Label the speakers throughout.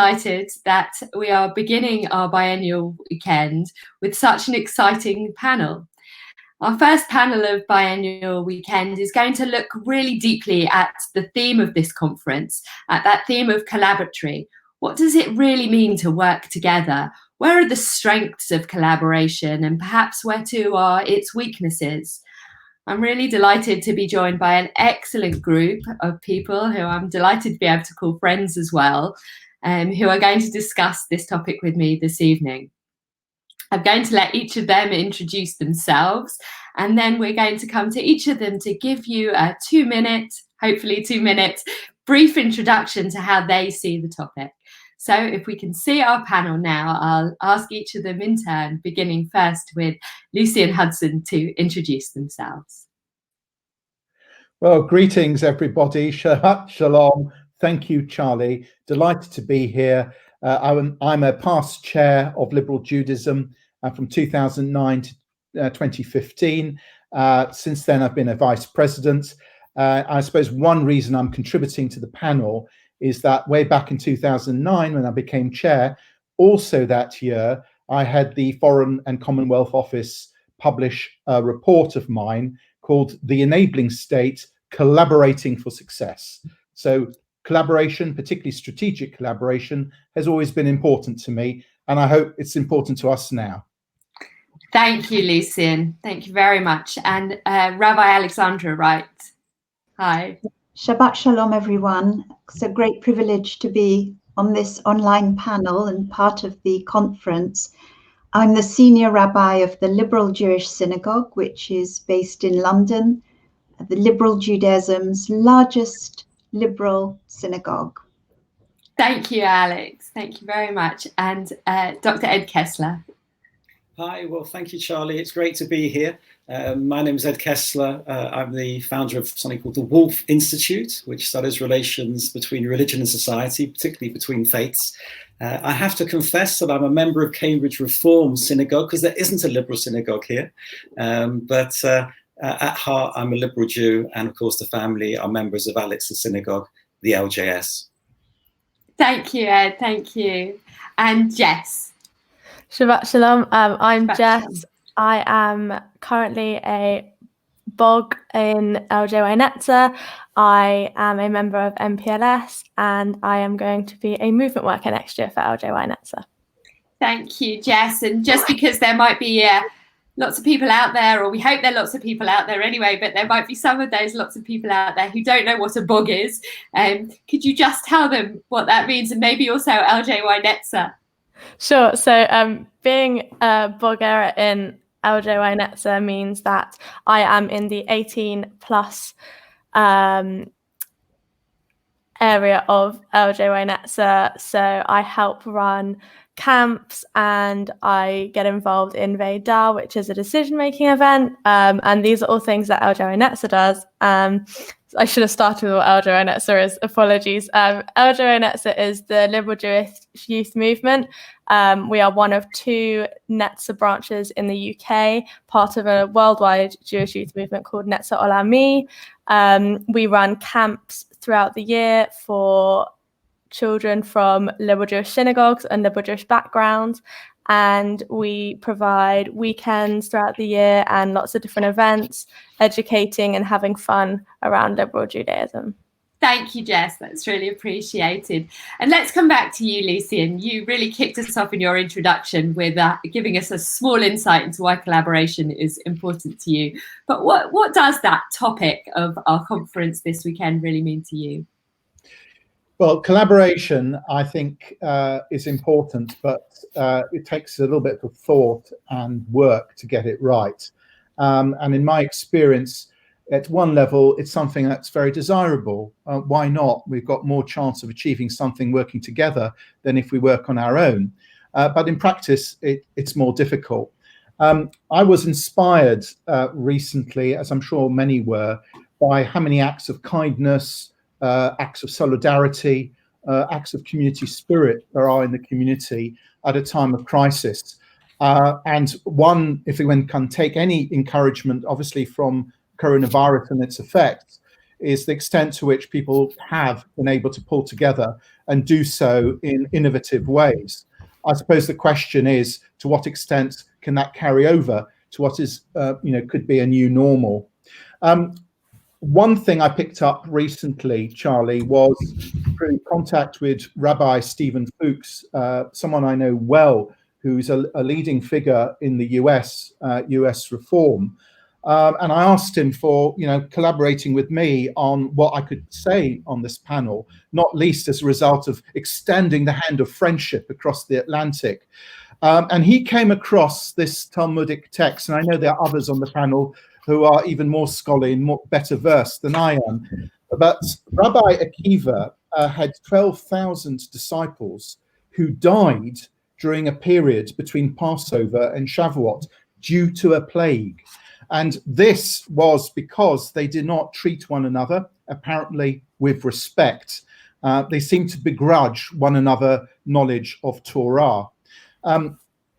Speaker 1: delighted that we are beginning our biennial weekend with such an exciting panel. Our first panel of Biennial Weekend is going to look really deeply at the theme of this conference, at that theme of collaboratory. What does it really mean to work together? Where are the strengths of collaboration, and perhaps where too are its weaknesses? I'm really delighted to be joined by an excellent group of people who I'm delighted to be able to call friends as well, who are going to discuss this topic with me this evening. I'm going to let each of them introduce themselves, and then we're going to come to each of them to give you a 2-minute, hopefully 2-minute, brief introduction to how they see the topic. So if we can see our panel now, I'll ask each of them in turn, beginning first with Lucy and Hudson to introduce themselves.
Speaker 2: Well, greetings, everybody. Shalom. Thank you, Charlie. Delighted to be here. I'm a past chair of Liberal Judaism from 2009 to 2015. Since then, I've been a vice president. I suppose one reason I'm contributing to the panel is that way back in 2009, when I became chair, also that year, I had the Foreign and Commonwealth Office publish a report of mine called The Enabling State, Collaborating for Success. So collaboration, particularly strategic collaboration, has always been important to me, and I hope it's important to us now.
Speaker 1: Thank you, Lucian. Thank you very much. And Rabbi Alexandra, Wright. Hi.
Speaker 3: Shabbat Shalom, everyone. It's a great privilege to be on this online panel and part of the conference. I'm the senior rabbi of the Liberal Jewish Synagogue, which is based in London, the Liberal Judaism's largest liberal synagogue.
Speaker 1: Thank you, Alex. Thank you very much. And Dr. Ed Kessler.
Speaker 4: Hi, well, thank you, Charlie. It's great to be here. My name is Ed Kessler. I'm the founder of something called the Wolf Institute, which studies relations between religion and society, particularly between faiths. I have to confess that I'm a member of Cambridge Reform Synagogue, because there isn't a liberal synagogue here. But at heart, I'm a liberal Jew. And of course, the family are members of Alex's synagogue, the LJS.
Speaker 1: Thank you, Ed. Thank you. And Jess.
Speaker 5: Shabbat Shalom. I'm
Speaker 1: Shabbat
Speaker 5: Jess.
Speaker 1: Shalom.
Speaker 5: I am currently a BOG in LJY Netza. I am a member of MPLS, and I am going to be a movement worker next year for LJY Netza.
Speaker 1: Thank you, Jess. And just because there might be lots of people out there, or we hope there are lots of people out there anyway, but there might be some of those lots of people out there who don't know what a BOG is. Could you just tell them what that means, and maybe also LJY Netza?
Speaker 5: Sure. So being a blogger in LJY Netza means that I am in the 18 plus area of LJY Netza. So I help run camps, and I get involved in Ve'da, which is a decision-making event. And these are all things that LJY Netza does. I should have started with what LJY Netza is. Apologies. LJY Netza is the Liberal Jewish Youth Movement. We are one of 2 Netza branches in the UK, part of a worldwide Jewish youth movement called Netza Olami. We run camps throughout the year for children from Liberal Jewish synagogues and Liberal Jewish backgrounds. And we provide weekends throughout the year and lots of different events, educating and having fun around Liberal Judaism.
Speaker 1: Thank you, Jess. That's really appreciated. And let's come back to you, Lucian. You really kicked us off in your introduction with giving us a small insight into why collaboration is important to you. But what does that topic of our conference this weekend really mean to you?
Speaker 2: Well, collaboration, I think, is important, but it takes a little bit of thought and work to get it right. And in my experience, at one level, it's something that's very desirable. Why not? We've got more chance of achieving something working together than if we work on our own. But in practice, it's more difficult. I was inspired recently, as I'm sure many were, by how many acts of kindness, acts of solidarity, acts of community spirit there are in the community at a time of crisis. And one, if we can take any encouragement, obviously, from coronavirus and its effects, is the extent to which people have been able to pull together and do so in innovative ways. I suppose the question is, to what extent can that carry over to what is, could be a new normal? One thing I picked up recently, Charlie, was through contact with Rabbi Stephen Fuchs, someone I know well, who's a leading figure in the US reform. And I asked him for, collaborating with me on what I could say on this panel, not least as a result of extending the hand of friendship across the Atlantic. And he came across this Talmudic text, and I know there are others on the panel who are even more scholarly and better versed than I am. But Rabbi Akiva had 12,000 disciples who died during a period between Passover and Shavuot due to a plague. And this was because they did not treat one another, apparently with respect. They seemed to begrudge one another knowledge of Torah.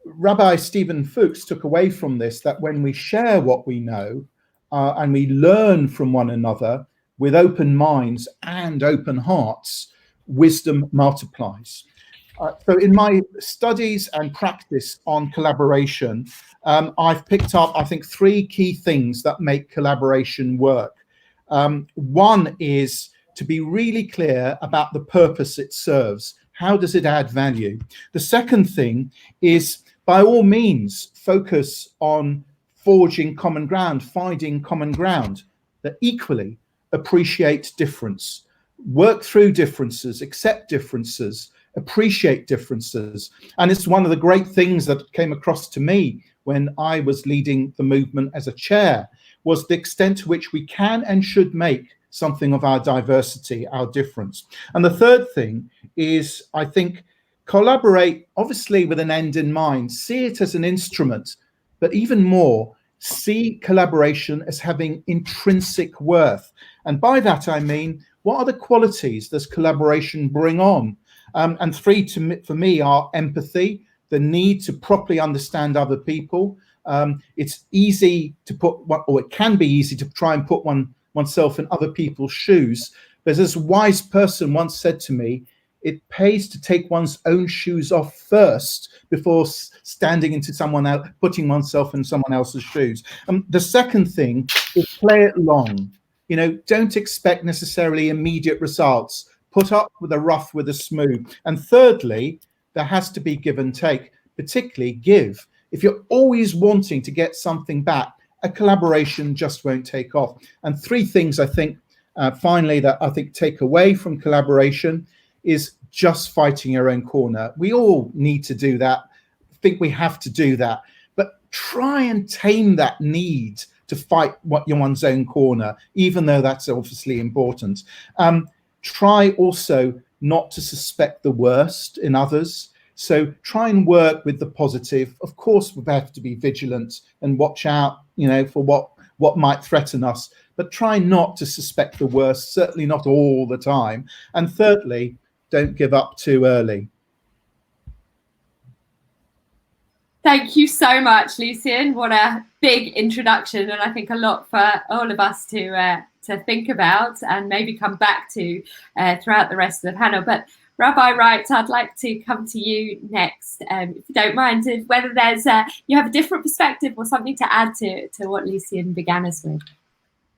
Speaker 2: Rabbi Stephen Fuchs took away from this that when we share what we know and we learn from one another with open minds and open hearts, wisdom multiplies. So in my studies and practice on collaboration, I've picked up, I think, 3 key things that make collaboration work. One is to be really clear about the purpose it serves. How does it add value? The second thing is, by all means, focus on forging common ground, finding common ground, that equally appreciate difference, work through differences, accept differences, appreciate differences. And it's one of the great things that came across to me when I was leading the movement as a chair, was the extent to which we can and should make something of our diversity, our difference. And the third thing is, I think, collaborate, obviously with an end in mind, see it as an instrument, but even more, see collaboration as having intrinsic worth. And by that, I mean, what are the qualities does collaboration bring on? And 3 for me are empathy, the need to properly understand other people. It's easy to it can be easy to try and put oneself in other people's shoes. But as a wise person once said to me, it pays to take one's own shoes off first before standing into someone else, putting oneself in someone else's shoes. The second thing is play it long. Don't expect necessarily immediate results. Put up with the rough with the smooth. And thirdly, there has to be give and take, particularly give. If you're always wanting to get something back, a collaboration just won't take off. And 3 things I think, finally, that I think take away from collaboration is just fighting your own corner. We all need to do that. I think we have to do that. But try and tame that need to fight one's own corner, even though that's obviously important. Try also not to suspect the worst in others. So try and work with the positive. Of course, we have to be vigilant and watch out, for what might threaten us, but try not to suspect the worst, certainly not all the time. And thirdly, don't give up too early.
Speaker 1: Thank you so much, Lucian. What a big introduction, and I think a lot for all of us to think about and maybe come back to throughout the rest of the panel. But Rabbi Wright, I'd like to come to you next, if you don't mind, whether there's you have a different perspective or something to add to what Lucian began us with.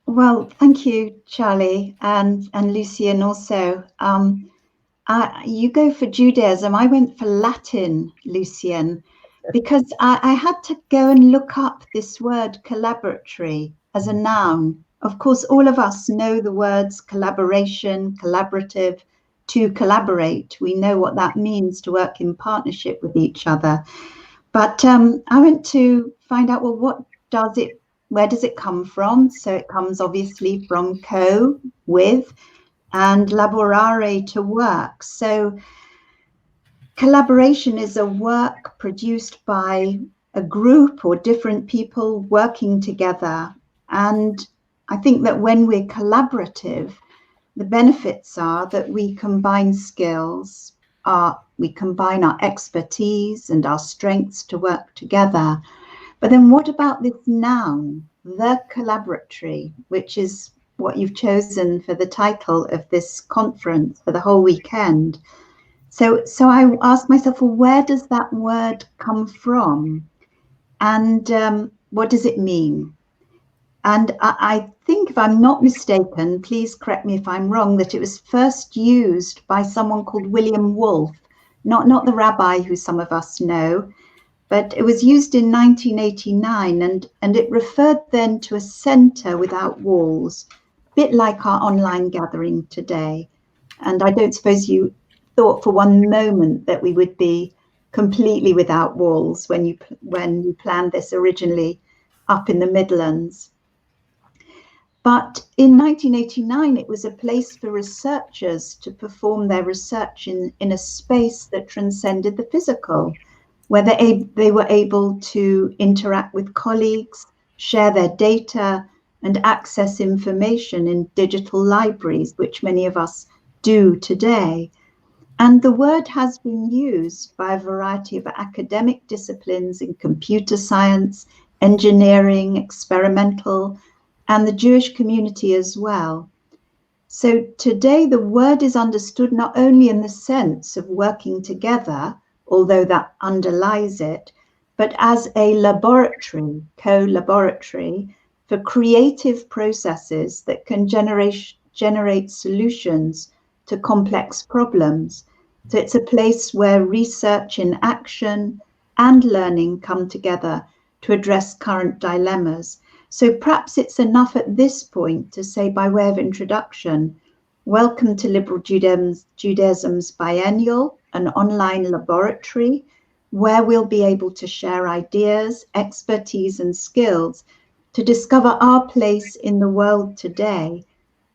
Speaker 3: Well, thank you, Charlie, and Lucian also. You go for Judaism. I went for Latin, Lucian, because I had to go and look up this word collaboratory as a noun. Of course, all of us know the words collaboration, collaborative, to collaborate. We know what that means, to work in partnership with each other. But I went to find out, well, where does it come from? So it comes obviously from co, with, and laborare, to work. So collaboration is a work produced by a group or different people working together. And I think that when we're collaborative, the benefits are that we combine skills, we combine our expertise and our strengths to work together. But then what about this noun, the collaboratory, which is what you've chosen for the title of this conference for the whole weekend. So I asked myself, well, where does that word come from? And what does it mean? And I think, if I'm not mistaken, please correct me if I'm wrong, that it was first used by someone called William Wolfe, not the rabbi who some of us know, but it was used in 1989, and it referred then to a center without walls, a bit like our online gathering today. And I don't suppose you thought for one moment that we would be completely without walls when you planned this originally up in the Midlands. But in 1989, it was a place for researchers to perform their research in a space that transcended the physical, where they were able to interact with colleagues, share their data, and access information in digital libraries, which many of us do today. And the word has been used by a variety of academic disciplines in computer science, engineering, experimental, and the Jewish community as well. So today the word is understood not only in the sense of working together, although that underlies it, but as a laboratory, co-laboratory, for creative processes that can generate solutions to complex problems. So it's a place where research in action and learning come together to address current dilemmas. So perhaps it's enough at this point to say, by way of introduction, welcome to Liberal Judaism's Biennial, an online laboratory where we'll be able to share ideas, expertise, and skills to discover our place in the world today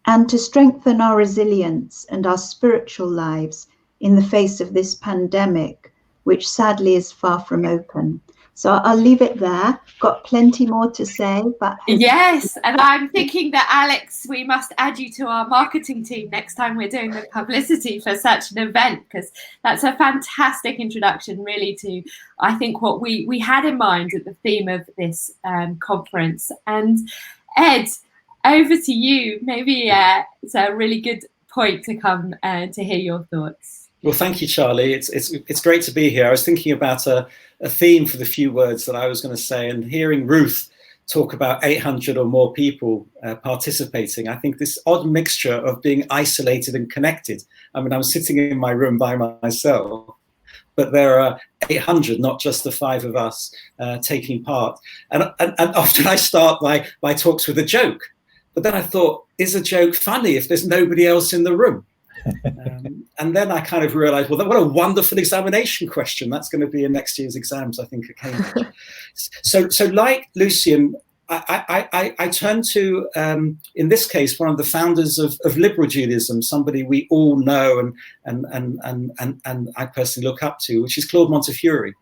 Speaker 3: and to strengthen our resilience and our spiritual lives in the face of this pandemic, which sadly is far from open. So I'll leave it there. Got plenty more to say, but
Speaker 1: yes, and I'm thinking that, Alex, we must add you to our marketing team next time we're doing the publicity for such an event, because that's a fantastic introduction, really, to I think what we had in mind at the theme of this conference. And Ed, over to you. Maybe it's a really good point to come to hear your thoughts.
Speaker 4: Well, thank you, Charlie. It's great to be here. I was thinking about a theme for the few words that I was going to say, and hearing Ruth talk about 800 or more people participating. I think this odd mixture of being isolated and connected. I mean, I'm sitting in my room by myself, but there are 800, not just the 5 of us taking part. And often I start my talks with a joke, but then I thought, is a joke funny if there's nobody else in the room? And then I kind of realized, well, what a wonderful examination question. That's going to be in next year's exams, I think, at Cambridge. So like Lucian, I turn to, in this case, one of the founders of liberal Judaism, somebody we all know and I personally look up to, which is Claude Montefiore,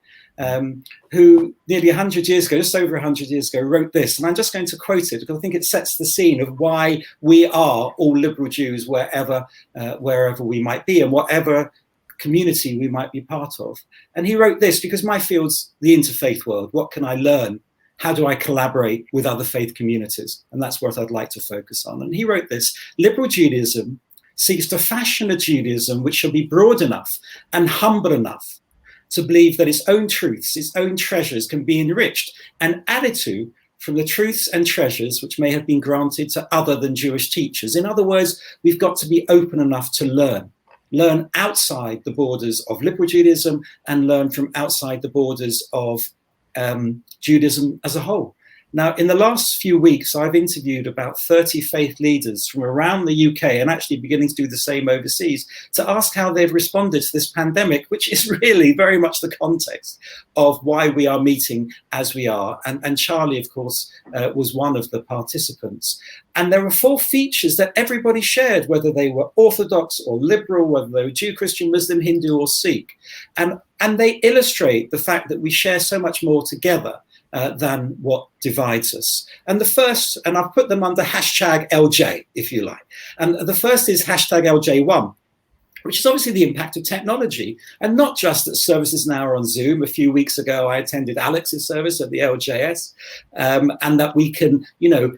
Speaker 4: who nearly 100 years ago, just over 100 years ago, wrote this. And I'm just going to quote it because I think it sets the scene of why we are all liberal Jews wherever we might be and whatever community we might be part of. And he wrote this because my field's the interfaith world. What can I learn? How do I collaborate with other faith communities? And that's what I'd like to focus on. And he wrote this: liberal Judaism seeks to fashion a Judaism which shall be broad enough and humble enough to believe that its own truths, its own treasures can be enriched and added to from the truths and treasures which may have been granted to other than Jewish teachers. In other words, we've got to be open enough to learn outside the borders of liberal Judaism and learn from outside the borders of Judaism as a whole. Now, in the last few weeks, I've interviewed about 30 faith leaders from around the UK and actually beginning to do the same overseas to ask how they've responded to this pandemic, which is really very much the context of why we are meeting as we are. And Charlie, of course, was one of the participants. And there were 4 features that everybody shared, whether they were Orthodox or liberal, whether they were Jew, Christian, Muslim, Hindu or Sikh. And they illustrate the fact that we share so much more together than what divides us. And the first, and I've put them under hashtag LJ, if you like. And the first is hashtag LJ1. which is obviously the impact of technology. And not just that services now are on Zoom. A few weeks ago, I attended Alex's service at the LJS, and that we can,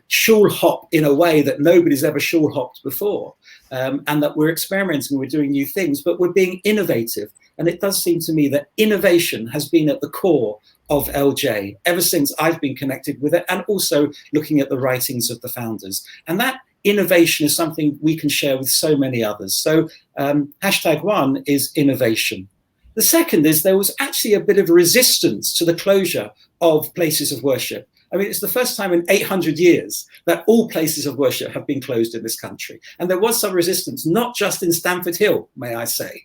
Speaker 4: shul hop in a way that nobody's ever shul hopped before, and that we're experimenting, we're doing new things, but we're being innovative. And it does seem to me that innovation has been at the core of LJ ever since I've been connected with it, and also looking at the writings of the founders. And that innovation is something we can share with so many others. So #1 is innovation. The second is there was actually a bit of resistance to the closure of places of worship. I mean, it's the first time in 800 years that all places of worship have been closed in this country. And there was some resistance, not just in Stamford Hill, may I say,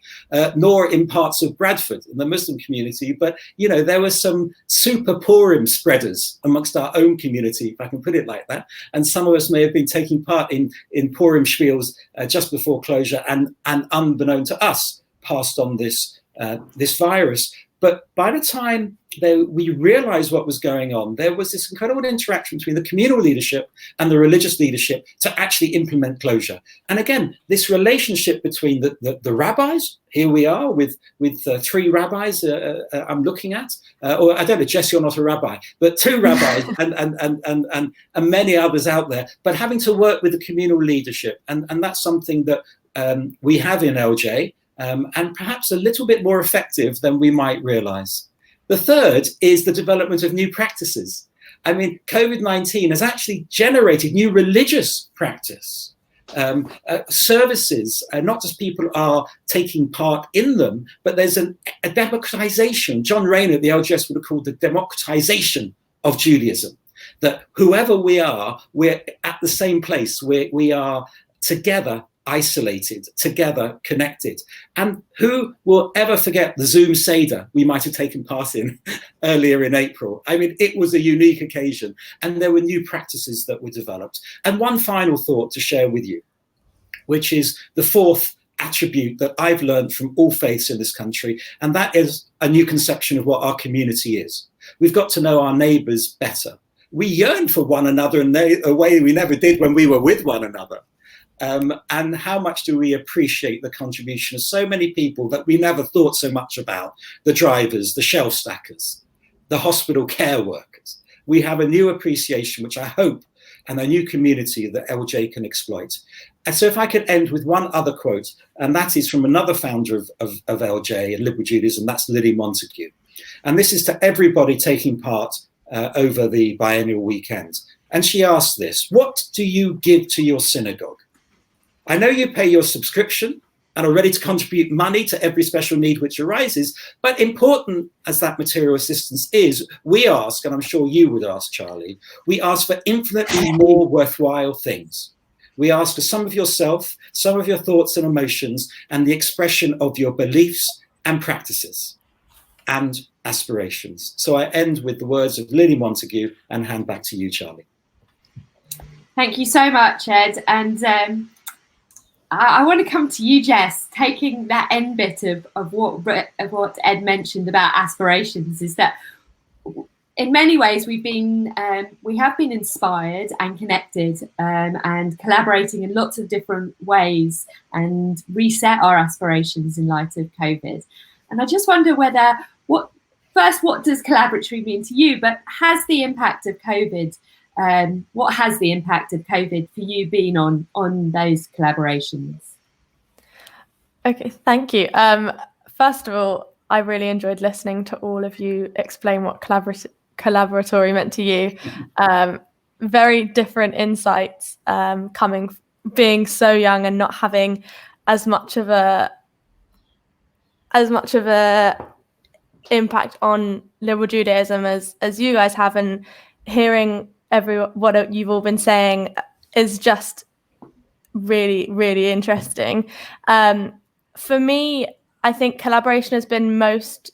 Speaker 4: nor in parts of Bradford in the Muslim community, but, there were some super Purim spreaders amongst our own community, if I can put it like that. And some of us may have been taking part in Purim spiels just before closure, and unbeknown to us, passed on this virus. But by the time we realized what was going on, there was this incredible interaction between the communal leadership and the religious leadership to actually implement closure. And again, this relationship between the rabbis, here we are with 3 rabbis I'm looking at, or I don't know, Jess, you're not a rabbi, but 2 rabbis and many others out there, but having to work with the communal leadership. And that's something that we have in LJ. And perhaps a little bit more effective than we might realize. The third is the development of new practices. I mean, COVID-19 has actually generated new religious practice. Services, not just people are taking part in them, but there's a democratization. John Rayner at the LGS would have called the democratization of Judaism. That whoever we are, we're at the same place. We are together, isolated, together, connected. And who will ever forget the Zoom Seder we might have taken part in earlier in April? I mean, it was a unique occasion, and there were new practices that were developed. And one final thought to share with you, which is the 4th attribute that I've learned from all faiths in this country, and that is a new conception of what our community is. We've got to know our neighbors better. We yearn for one another in a way we never did when we were with one another. And how much do we appreciate the contribution of so many people that we never thought so much about? The drivers, the shelf stackers, the hospital care workers. We have a new appreciation, which I hope, and a new community that LJ can exploit. And so if I could end with one other quote, and that is from another founder of LJ and Liberal Judaism, that's Lily Montague. And this is to everybody taking part over the biennial weekend. And she asked this: what do you give to your synagogue? I know you pay your subscription and are ready to contribute money to every special need which arises, but important as that material assistance is, we ask, and I'm sure you would ask, Charlie, we ask for infinitely more worthwhile things. We ask for some of yourself, some of your thoughts and emotions, and the expression of your beliefs and practices and aspirations. So I end with the words of Lily Montague and hand back to you, Charlie.
Speaker 1: Thank you so much, Ed. And I want to come to you, Jess, taking that end bit of what Ed mentioned about aspirations, is that in many ways we have been inspired and connected and collaborating in lots of different ways and reset our aspirations in light of COVID. And I just wonder what does Collaboratory mean to you, but has the impact of COVID what has the impact of COVID for you been on those collaborations?
Speaker 5: Okay, thank you. First of all, I really enjoyed listening to all of you explain what Collaboratory meant to you. Very different insights, being so young and not having as much of a impact on liberal Judaism as you guys have, and hearing what you've all been saying is just really, really interesting. For me, I think collaboration has been most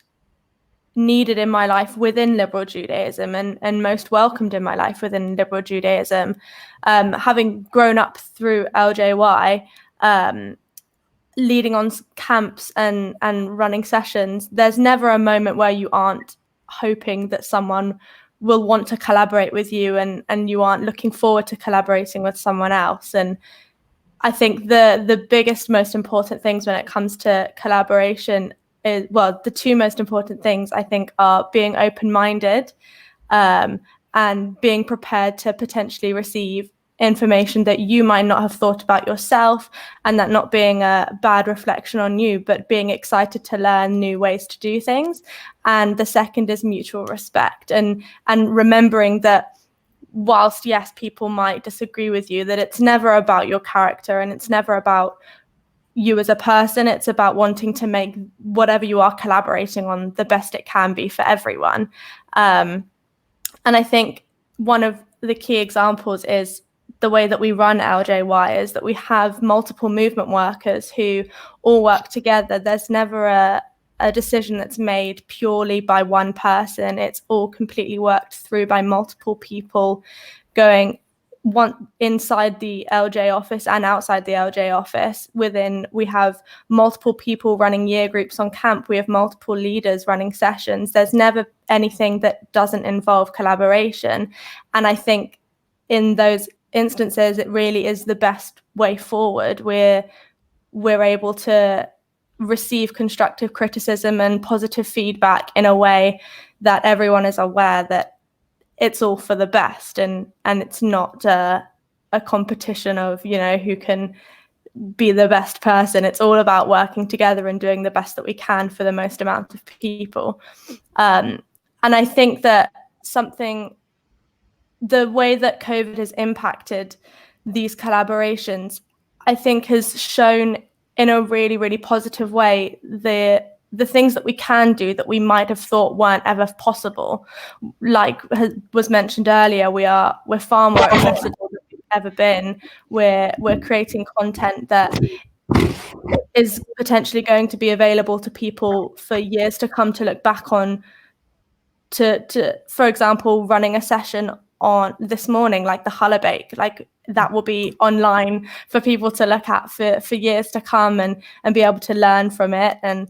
Speaker 5: needed in my life within liberal Judaism and most welcomed in my life within liberal Judaism. Having grown up through LJY, leading on camps and running sessions, there's never a moment where you aren't hoping that someone will want to collaborate with you and you aren't looking forward to collaborating with someone else. And I think the biggest, most important things when it comes to collaboration is, well, the two most important things I think are being open-minded and being prepared to potentially receive information that you might not have thought about yourself, and that not being a bad reflection on you, but being excited to learn new ways to do things. And the second is mutual respect, and remembering that whilst, yes, people might disagree with you, that it's never about your character and it's never about you as a person. It's about wanting to make whatever you are collaborating on the best it can be for everyone. And I think one of the key examples is the way that we run LJY is that we have multiple movement workers who all work together. There's never a decision that's made purely by one person. It's all completely worked through by multiple people going inside the LJ office and outside the LJ office. We have multiple people running year groups on camp. We have multiple leaders running sessions. There's never anything that doesn't involve collaboration. And I think in those instances, it really is the best way forward. We're able to receive constructive criticism and positive feedback in a way that everyone is aware that it's all for the best, and it's not a competition of, you know, who can be the best person. It's all about working together and doing the best that we can for the most amount of people. And I think that the way that COVID has impacted these collaborations, I think has shown in a really, really positive way the things that we can do that we might have thought weren't ever possible. Like was mentioned earlier, we're far more accessible than we've ever been. We're creating content that is potentially going to be available to people for years to come to look back on. To for example, running a session on this morning, like the Hullabake, like that will be online for people to look at for years to come and be able to learn from it. And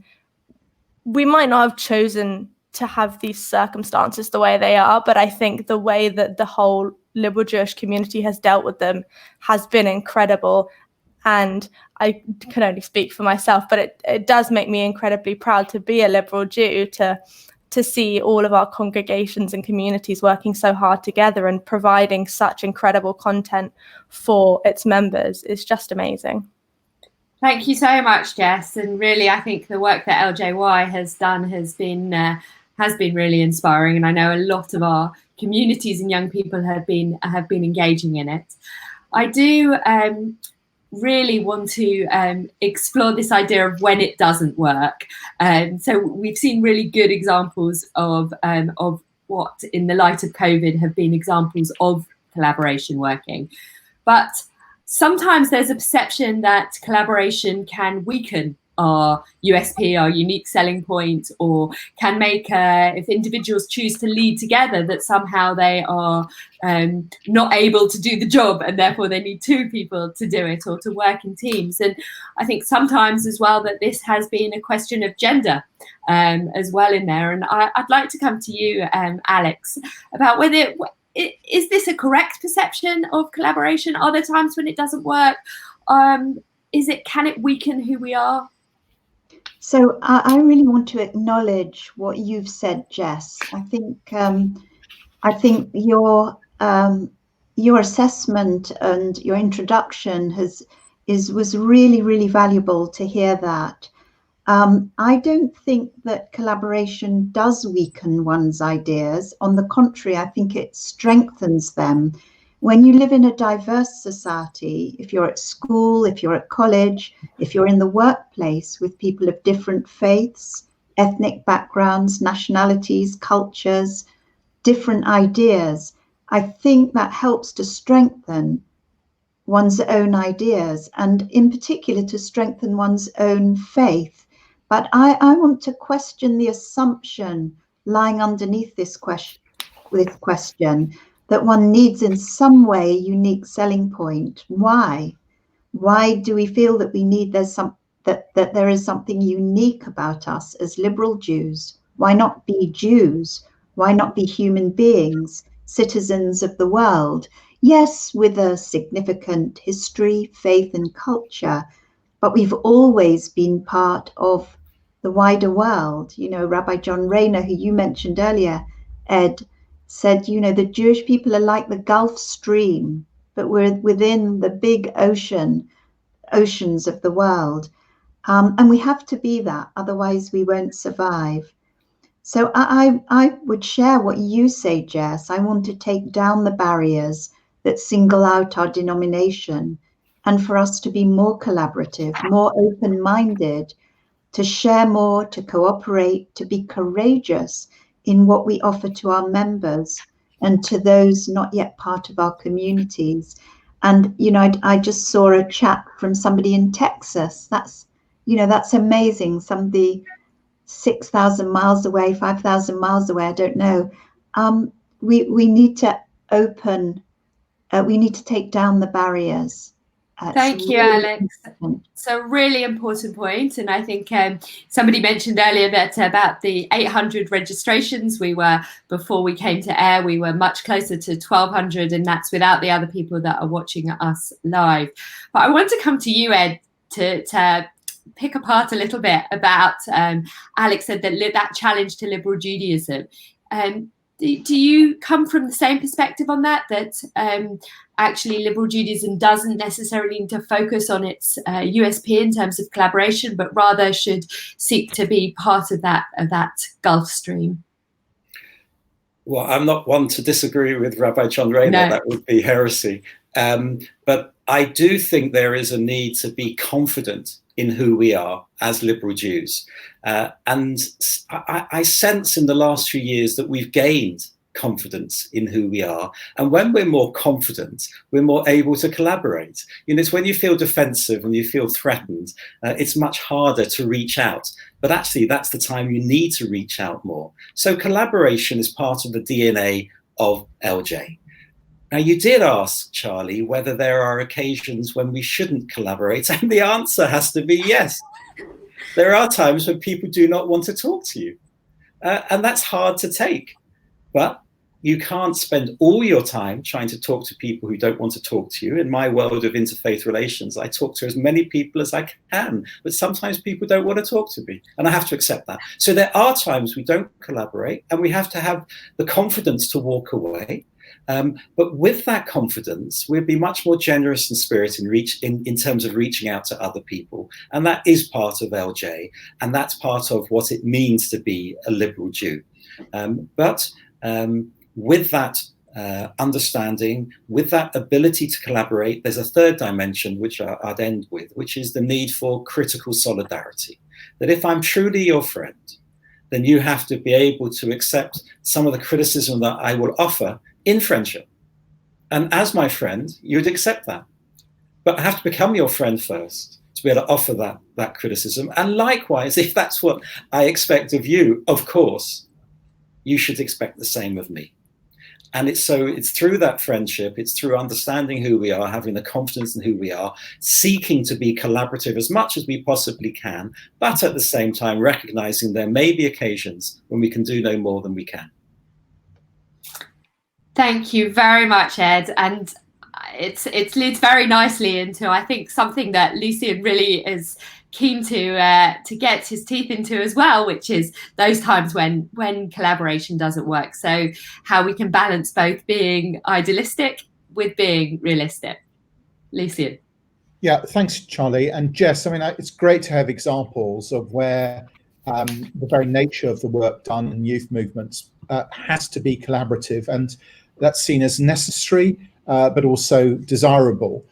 Speaker 5: we might not have chosen to have these circumstances the way they are, but I think the way that the whole liberal Jewish community has dealt with them has been incredible. And I can only speak for myself, but it does make me incredibly proud to be a liberal Jew, to see all of our congregations and communities working so hard together and providing such incredible content for its members is just amazing.
Speaker 1: Thank you so much, Jess. And really, I think the work that LJY has done has been really inspiring. And I know a lot of our communities and young people have been engaging in it. I do really want to explore this idea of when it doesn't work. So we've seen really good examples of what, in the light of COVID, have been examples of collaboration working. But sometimes there's a perception that collaboration can weaken our USP, our unique selling point, or can make, if individuals choose to lead together, that somehow they are not able to do the job and therefore they need two people to do it or to work in teams. And I think sometimes as well that this has been a question of gender as well in there. And I'd like to come to you, Alex, about whether is this a correct perception of collaboration? Are there times when it doesn't work? Can it weaken who we are?
Speaker 3: So I really want to acknowledge what you've said, Jess. I think your assessment and your introduction was really, really valuable to hear that. I don't think that collaboration does weaken one's ideas. On the contrary, I think it strengthens them. When you live in a diverse society, if you're at school, if you're at college, if you're in the workplace with people of different faiths, ethnic backgrounds, nationalities, cultures, different ideas, I think that helps to strengthen one's own ideas and in particular to strengthen one's own faith. But I want to question the assumption lying underneath this question that one needs in some way a unique selling point. Why? Why do we feel that we need that there is something unique about us as liberal Jews? Why not be Jews? Why not be human beings, citizens of the world? yes, with a significant history, faith and culture, but we've always been part of the wider world. You know, Rabbi John Rayner, who you mentioned earlier, Ed, said, you know, the Jewish people are like the Gulf Stream, but we're within the big oceans of the world. And we have to be that, otherwise we won't survive. So I would share what you say, Jess. I want to take down the barriers that single out our denomination, and for us to be more collaborative, more open-minded, to share more, to cooperate, to be courageous in what we offer to our members and to those not yet part of our communities. And, you know, I just saw a chat from somebody in Texas. That's, you know, that's amazing. Somebody 6,000 miles away, 5,000 miles away, I don't know. We need to open, we need to take down the barriers.
Speaker 1: Thank you, Alex. It's a really important point. And I think somebody mentioned earlier that about the 800 registrations we were, before we came to air, we were much closer to 1,200, and that's without the other people that are watching us live. But I want to come to you, Ed, to pick apart a little bit about, Alex said that challenge to liberal Judaism. Do you come from the same perspective on that actually liberal Judaism doesn't necessarily need to focus on its USP in terms of collaboration, but rather should seek to be part of that Gulf Stream?
Speaker 4: Well, I'm not one to disagree with Rabbi John Rayner. No. That would be heresy. But I do think there is a need to be confident in who we are as liberal Jews. And I sense in the last few years that we've gained confidence in who we are. And when we're more confident, we're more able to collaborate. You know, it's when you feel defensive, when you feel threatened, it's much harder to reach out. But actually, that's the time you need to reach out more. So collaboration is part of the DNA of LJ. Now, you did ask, Charlie, whether there are occasions when we shouldn't collaborate, and the answer has to be yes. There are times when people do not want to talk to you, and that's hard to take. But you can't spend all your time trying to talk to people who don't want to talk to you. In my world of interfaith relations, I talk to as many people as I can, but sometimes people don't want to talk to me, and I have to accept that. So there are times we don't collaborate, and we have to have the confidence to walk away. But with that confidence, we'll be much more generous in spirit in terms of reaching out to other people. And that is part of LJ, and that's part of what it means to be a liberal Jew. But with that understanding, with that ability to collaborate, there's a third dimension, which I'd end with, which is the need for critical solidarity. That if I'm truly your friend, then you have to be able to accept some of the criticism that I will offer in friendship. And as my friend, you'd accept that. But I have to become your friend first to be able to offer that criticism. And likewise, if that's what I expect of you, of course, you should expect the same of me. And it's through that friendship, it's through understanding who we are, having the confidence in who we are, seeking to be collaborative as much as we possibly can, but at the same time recognizing there may be occasions when we can do no more than we can.
Speaker 1: Thank you very much, Ed. And it leads very nicely into, I think, something that Lucien really is keen to get his teeth into as well, which is those times when collaboration doesn't work. So how we can balance both being idealistic with being realistic. Lucien.
Speaker 2: Yeah, thanks, Charlie. And Jess, I mean, it's great to have examples of where the very nature of the work done in youth movements has to be collaborative, and that's seen as necessary, but also desirable.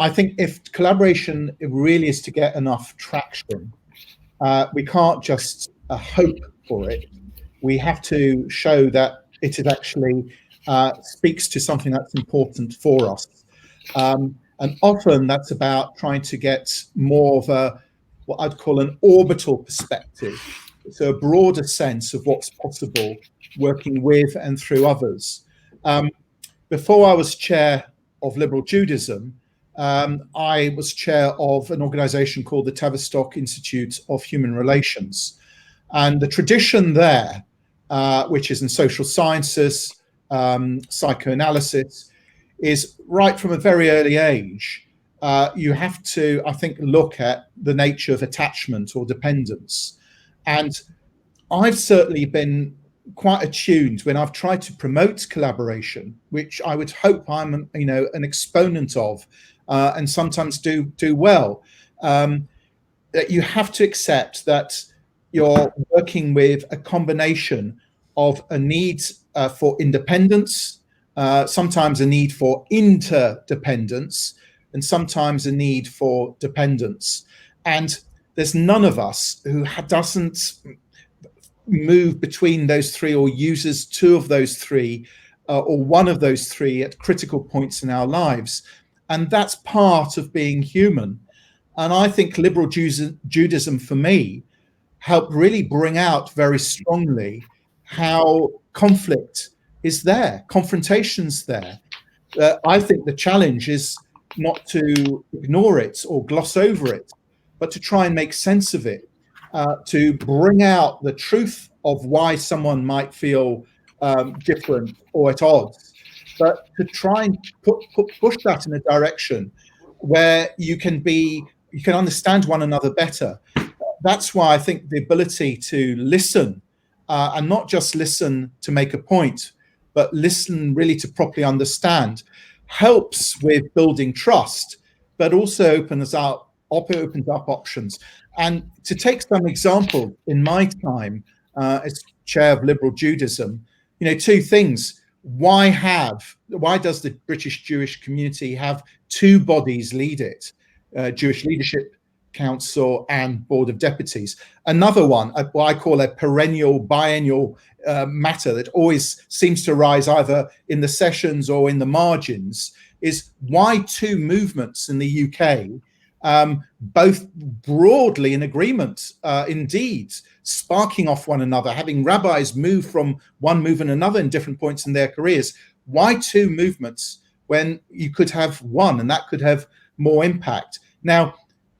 Speaker 2: I think if collaboration really is to get enough traction, we can't just hope for it. We have to show that it is actually speaks to something that's important for us. And often that's about trying to get more of what I'd call an orbital perspective, so a broader sense of what's possible working with and through others. Before I was chair of Liberal Judaism, I was chair of an organization called the Tavistock Institute of Human Relations. And the tradition there, which is in social sciences, psychoanalysis, is right from a very early age. You have to, I think, look at the nature of attachment or dependence. And I've certainly been quite attuned when I've tried to promote collaboration, which I would hope I'm, an exponent of, and sometimes do well. That you have to accept that you're working with a combination of a need for independence, sometimes a need for interdependence, and sometimes a need for dependence. And there's none of us who doesn't move between those three or uses two of those three or one of those three at critical points in our lives. And that's part of being human. And I think liberal Judaism for me helped really bring out very strongly how conflict is there, confrontation's there. I think the challenge is not to ignore it or gloss over it, but to try and make sense of it, to bring out the truth of why someone might feel different or at odds, but to try and push that in a direction where you can understand one another better. That's why I think the ability to listen, and not just listen to make a point, but listen really to properly understand, helps with building trust, but also opens up options. And to take some example, in my time as chair of liberal Judaism, two things. Why does the British Jewish community have two bodies lead it? Jewish Leadership Council and Board of Deputies. Another one, what I call a biennial matter that always seems to rise either in the sessions or in the margins, is why two movements in the UK, both broadly in agreement, indeed, sparking off one another, having rabbis move from one movement another in different points in their careers. Why two movements when you could have one and that could have more impact? Now,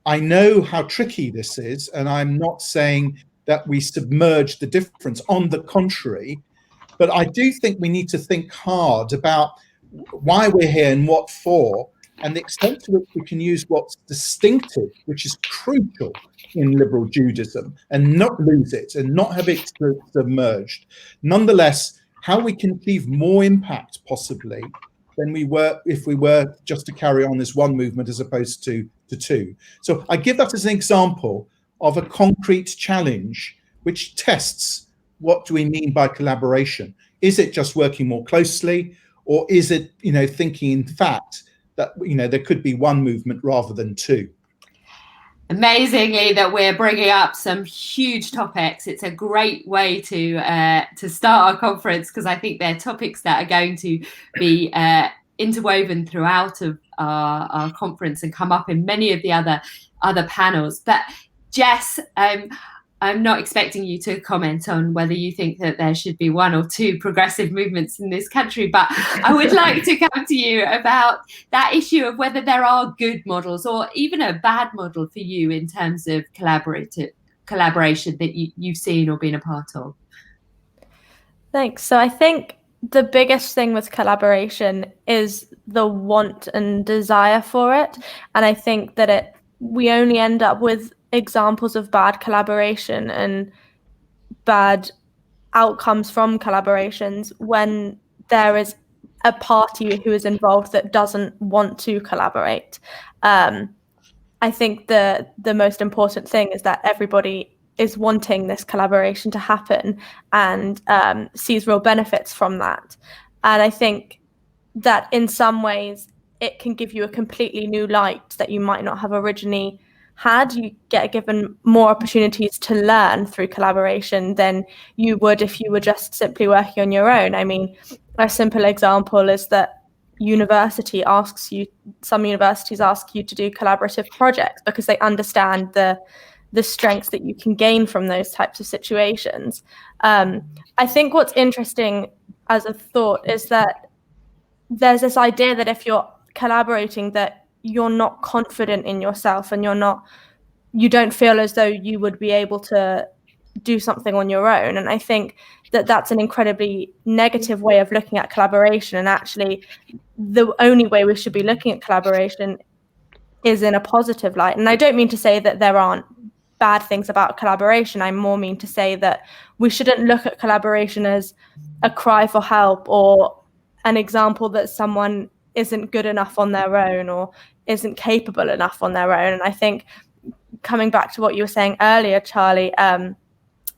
Speaker 2: I know how tricky this is, and I'm not saying that we submerge the difference. On the contrary, but I do think we need to think hard about why we're here and what for, and the extent to which we can use what's distinctive, which is crucial in liberal Judaism, and not lose it and not have it submerged. Nonetheless, how we can achieve more impact possibly than we were if we were just to carry on as one movement as opposed to two. So I give that as an example of a concrete challenge which tests what do we mean by collaboration. Is it just working more closely, or is it thinking in fact that there could be one movement rather than two?
Speaker 1: Amazingly that we're bringing up some huge topics. It's a great way to start our conference, because I think they're topics that are going to be interwoven throughout of our conference and come up in many of the other panels. But Jess, I'm not expecting you to comment on whether you think that there should be one or two progressive movements in this country, but I would like to come to you about that issue of whether there are good models or even a bad model for you in terms of collaboration that you've seen or been a part of.
Speaker 5: Thanks. So I think the biggest thing with collaboration is the want and desire for it. And I think that we only end up with examples of bad collaboration and bad outcomes from collaborations when there is a party who is involved that doesn't want to collaborate. I think the most important thing is that everybody is wanting this collaboration to happen and sees real benefits from that. And I think that in some ways it can give you a completely new light that you might not have originally had. You get given more opportunities to learn through collaboration than you would if you were just simply working on your own. I mean, a simple example is that some universities ask you to do collaborative projects because they understand the strengths that you can gain from those types of situations. I think what's interesting as a thought is that there's this idea that if you're collaborating, that you're not confident in yourself and you don't feel as though you would be able to do something on your own. And I think that that's an incredibly negative way of looking at collaboration. And actually, the only way we should be looking at collaboration is in a positive light. And I don't mean to say that there aren't bad things about collaboration. I more mean to say that we shouldn't look at collaboration as a cry for help or an example that someone isn't good enough on their own or isn't capable enough on their own. And I think, coming back to what you were saying earlier, Charlie,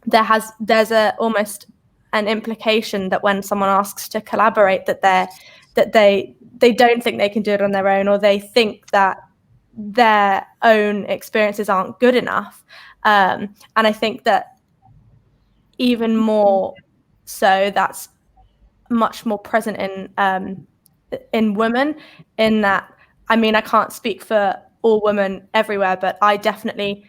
Speaker 5: there's almost an implication that when someone asks to collaborate, that they don't think they can do it on their own, or they think that their own experiences aren't good enough. And I think that even more so, that's much more present in women, in that, I mean, I can't speak for all women everywhere, but I definitely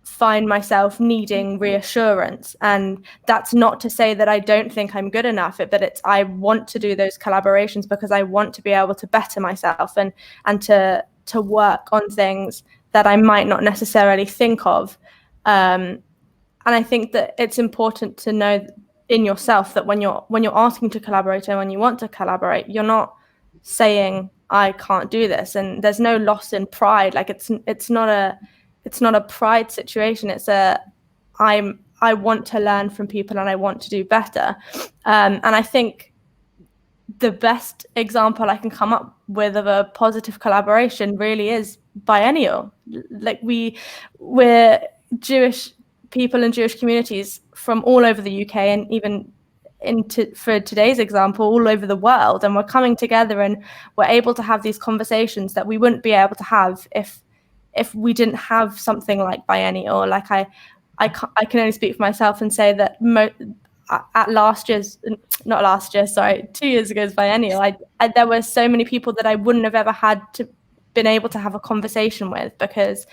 Speaker 5: find myself needing reassurance. And that's not to say that I don't think I'm good enough, but I want to do those collaborations because I want to be able to better myself and to work on things that I might not necessarily think of. And I think that it's important to know in yourself that when you're asking to collaborate and when you want to collaborate, you're not saying I can't do this, and there's no loss in pride. Like it's not a pride situation. It's I want to learn from people and I want to do better. And I think the best example I can come up with of a positive collaboration really is Biennial. Like we're Jewish people and Jewish communities from all over the UK, and even for today's example, all over the world, and we're coming together and we're able to have these conversations that we wouldn't be able to have if we didn't have something like Biennial. Like I can only speak for myself and say that at 2 years ago's Biennial, there were so many people that I wouldn't have ever had to been able to have a conversation with, because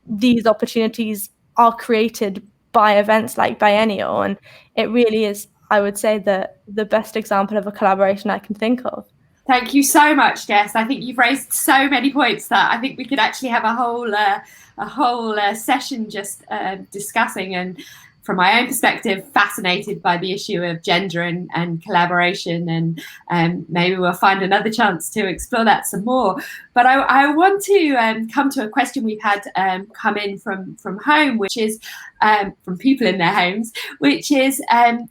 Speaker 5: these opportunities are created by events like Biennial, and it really is, I would say, the best example of a collaboration I can think of.
Speaker 1: Thank you so much, Jess. I think you've raised so many points that I think we could actually have a whole session just discussing. And from my own perspective, fascinated by the issue of gender and collaboration, and maybe we'll find another chance to explore that some more. But I want to come to a question we've had come in from home, which is from people in their homes, which is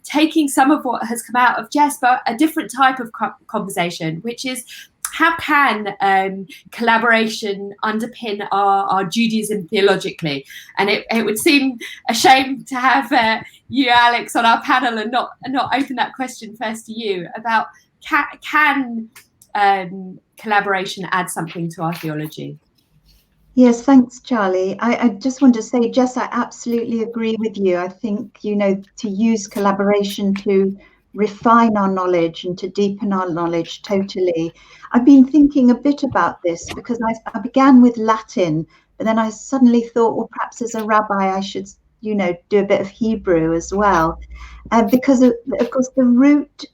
Speaker 1: taking some of what has come out of Jess, but a different type of conversation, which is, how can collaboration underpin our Judaism theologically? And it would seem a shame to have you, Alex, on our panel and not open that question first to you about can collaboration add something to our theology?
Speaker 3: Yes, thanks, Charlie. I just want to say, Jess, I absolutely agree with you. I think, to use collaboration to refine our knowledge and to deepen our knowledge, totally. I've been thinking a bit about this because I began with Latin, but then I suddenly thought, well, perhaps as a rabbi, I should, do a bit of Hebrew as well. Because of course, the root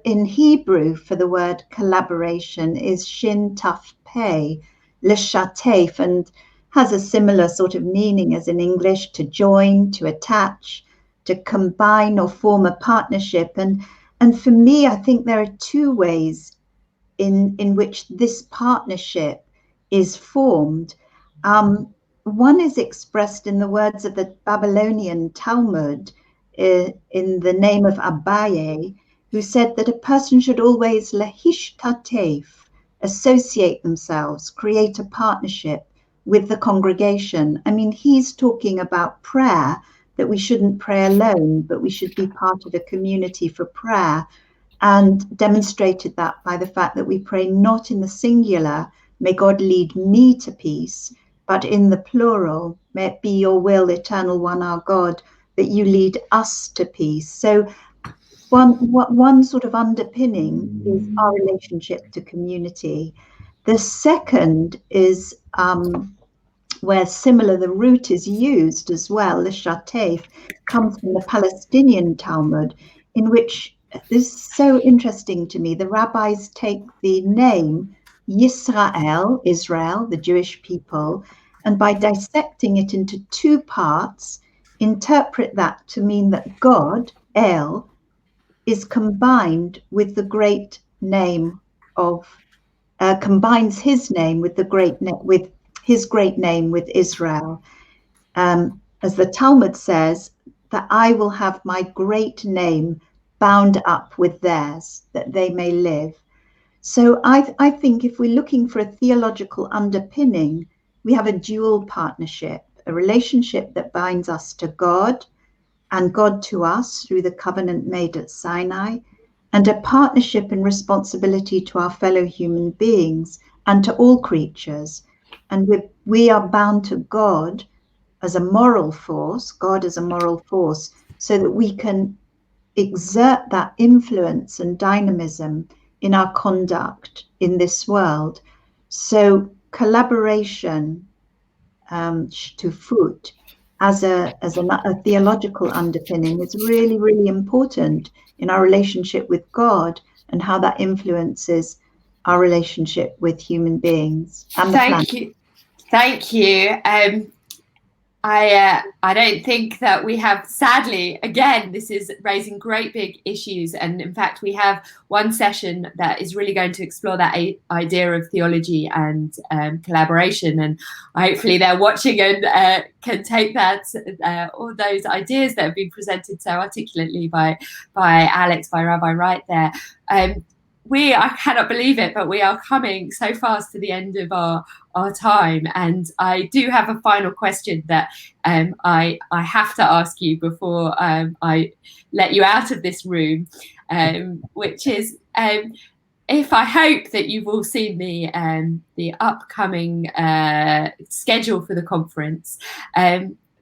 Speaker 3: in Hebrew for the word collaboration is shin taf pei, l'shatef, and has a similar sort of meaning as in English: to join, to attach, to combine or form a partnership. And for me, I think there are two ways in which this partnership is formed. One is expressed in the words of the Babylonian Talmud in the name of Abaye, who said that a person should always lehishtatef, associate themselves, create a partnership with the congregation. I mean, he's talking about prayer, that we shouldn't pray alone, but we should be part of a community for prayer, and demonstrated that by the fact that we pray not in the singular, may God lead me to peace, but in the plural, may it be your will, eternal one, our God, that you lead us to peace. So one sort of underpinning is our relationship to community. The second is where similar, the root is used as well. The shatef comes from the Palestinian Talmud, in which this is so interesting to me. The rabbis take the name Yisrael, Israel, the Jewish people, and by dissecting it into two parts, interpret that to mean that God, El, is combined with the great name of, combines his name with the with his great name with Israel. As the Talmud says, that I will have my great name bound up with theirs, that they may live. So I think if we're looking for a theological underpinning, we have a dual partnership, a relationship that binds us to God and God to us through the covenant made at Sinai, and a partnership and responsibility to our fellow human beings and to all creatures. And we are bound to God as a moral force, God as a moral force, so that we can exert that influence and dynamism in our conduct in this world. So collaboration to foot as a theological underpinning is really, really important in our relationship with God and how that influences our relationship with human beings and the planet.
Speaker 1: Thank you. I don't think that we have, sadly, again, this is raising great big issues. And in fact, we have one session that is really going to explore that idea of theology and collaboration. And hopefully they're watching and can take that, all those ideas that have been presented so articulately by Alex, by Rabbi Wright there. I cannot believe it, but we are coming so fast to the end of our time. And I do have a final question that I have to ask you before I let you out of this room, which is, if I hope that you've all seen the upcoming schedule for the conference.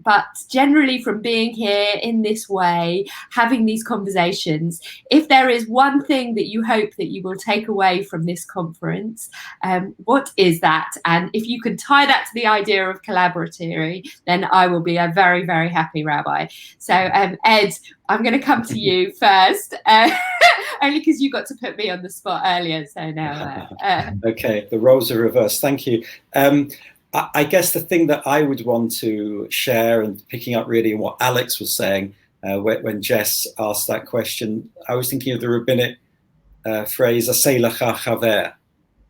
Speaker 1: But generally, from being here in this way, having these conversations, if there is one thing that you hope that you will take away from this conference, what is that? And if you can tie that to the idea of collaboratory, then I will be a very, very happy rabbi. So, Ed, I'm going to come to you first, only because you got to put me on the spot earlier. So now.
Speaker 4: Okay, the roles are reversed. Thank you. I guess the thing that I would want to share, and picking up really on what Alex was saying when Jess asked that question, I was thinking of the rabbinic phrase, "Aseh lecha chaver,"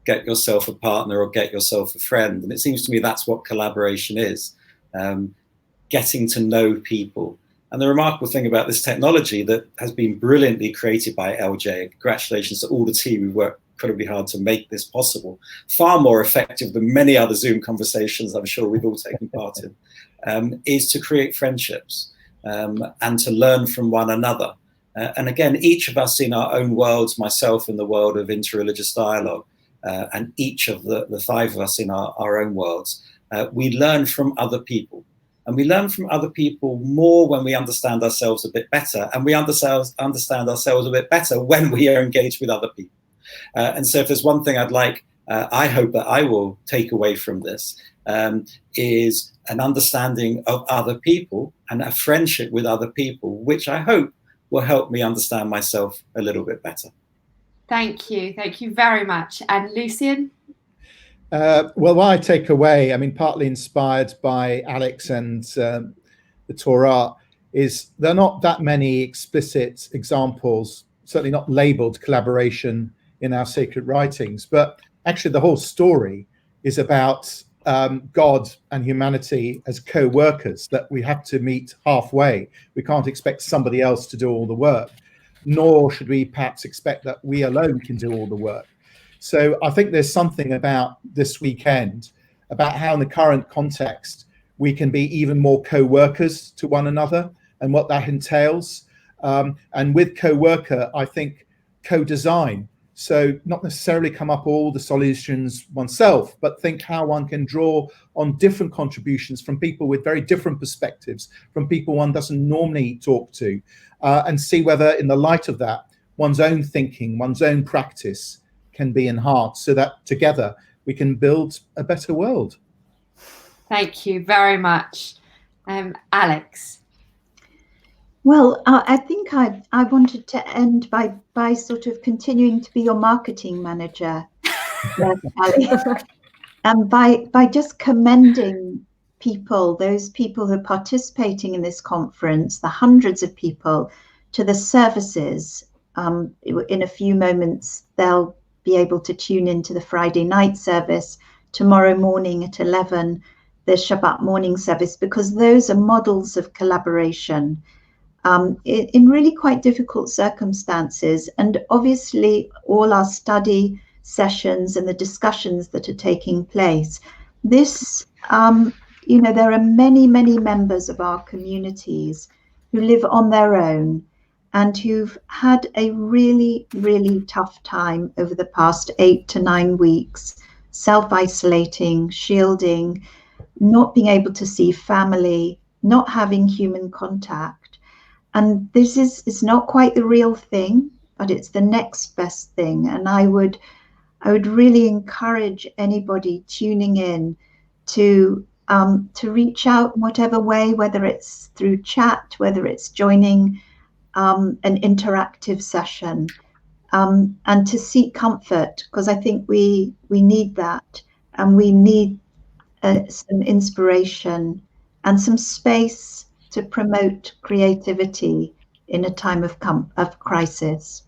Speaker 4: get yourself a partner or get yourself a friend. And it seems to me that's what collaboration is, getting to know people. And the remarkable thing about this technology that has been brilliantly created by LJ, congratulations to all the team who worked incredibly hard to make this possible, far more effective than many other Zoom conversations I'm sure we've all taken part in, is to create friendships and to learn from one another. And again, each of us in our own worlds, myself in the world of interreligious dialogue, and each of the five of us in our own worlds, we learn from other people. And we learn from other people more when we understand ourselves a bit better. And we understand ourselves a bit better when we are engaged with other people. And so if there's one thing I'd like, I hope that I will take away from this, is an understanding of other people and a friendship with other people, which I hope will help me understand myself a little bit better.
Speaker 1: Thank you. Thank you very much. And Lucian?
Speaker 2: Well, what I take away, I mean, partly inspired by Alex and the Torah, is there are not that many explicit examples, certainly not labeled collaboration in our sacred writings, but actually the whole story is about God and humanity as co-workers, that we have to meet halfway. We can't expect somebody else to do all the work, nor should we perhaps expect that we alone can do all the work. So I think there's something about this weekend, about how in the current context, we can be even more co-workers to one another and what that entails. And with co-worker, I think co-design. So not necessarily come up all the solutions oneself, but think how one can draw on different contributions from people with very different perspectives, from people one doesn't normally talk to, and see whether in the light of that, one's own thinking, one's own practice can be enhanced, so that together we can build a better world.
Speaker 1: Thank you very much. Alex?
Speaker 3: Well, I think I wanted to end by sort of continuing to be your marketing manager, Ali, and by just commending people, those people who are participating in this conference, the hundreds of people, to the services. In a few moments, they'll be able to tune into the Friday night service, tomorrow morning at 11, the Shabbat morning service, because those are models of collaboration in really quite difficult circumstances. And obviously all our study sessions and the discussions that are taking place. This, there are many, many members of our communities who live on their own and who've had a really, really tough time over the past 8 to 9 weeks, self-isolating, shielding, not being able to see family, not having human contact. And this is not quite the real thing, but it's the next best thing. And I would really encourage anybody tuning in to reach out in whatever way, whether it's through chat, whether it's joining an interactive session, and to seek comfort, because I think we need that, and we need some inspiration and some space to promote creativity in a time of crisis.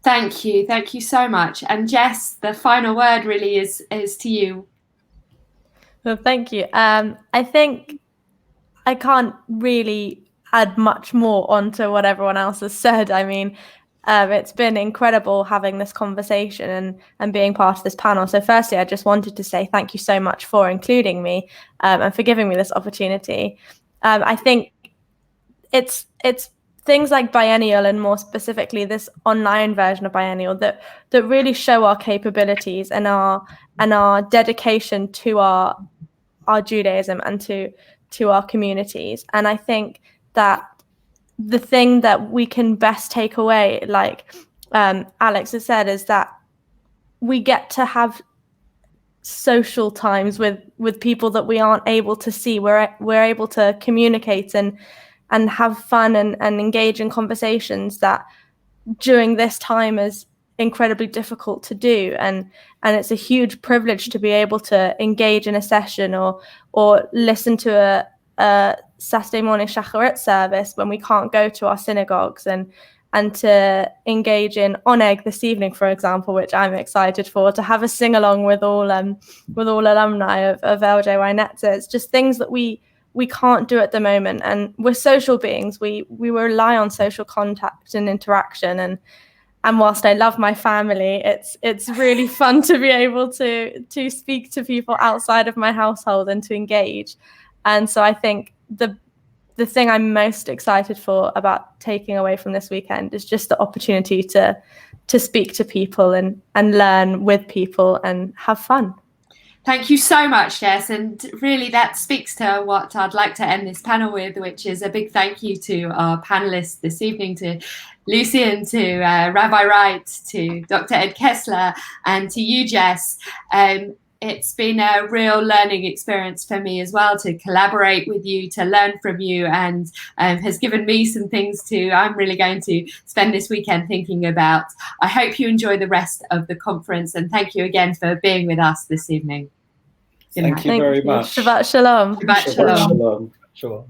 Speaker 1: Thank you so much. And Jess, the final word really is to you.
Speaker 5: Well, thank you. I think I can't really add much more onto what everyone else has said. I mean, it's been incredible having this conversation and being part of this panel. So firstly, I just wanted to say thank you so much for including me and for giving me this opportunity. I think it's things like Biennial, and more specifically this online version of Biennial, that really show our capabilities and our dedication to our Judaism and to our communities. And I think that the thing that we can best take away, like Alex has said, is that we get to have social times with people that we aren't able to see. We're able to communicate and have fun and engage in conversations that during this time is incredibly difficult to do. And it's a huge privilege to be able to engage in a session or listen to a Saturday morning shacharit service when we can't go to our synagogues, and to engage in Oneg this evening, for example, which I'm excited for, to have a sing along with all alumni of LJY Netzer. It's just things that we can't do at the moment, and we're social beings. We rely on social contact and interaction, and whilst I love my family, it's really fun to be able to speak to people outside of my household and to engage. And so I think the thing I'm most excited for about taking away from this weekend is just the opportunity to speak to people and learn with people and have fun.
Speaker 1: Thank you so much, Jess. And really that speaks to what I'd like to end this panel with, which is a big thank you to our panelists this evening, to Lucy and to Rabbi Wright, to Dr. Ed Kessler, and to you, Jess. It's been a real learning experience for me as well to collaborate with you, to learn from you, and has given me some things I'm really going to spend this weekend thinking about. I hope you enjoy the rest of the conference, and thank you again for being with us this evening.
Speaker 4: Thank you very much.
Speaker 5: Shabbat shalom.
Speaker 1: Shabbat shalom.
Speaker 4: Shalom.
Speaker 2: Sure.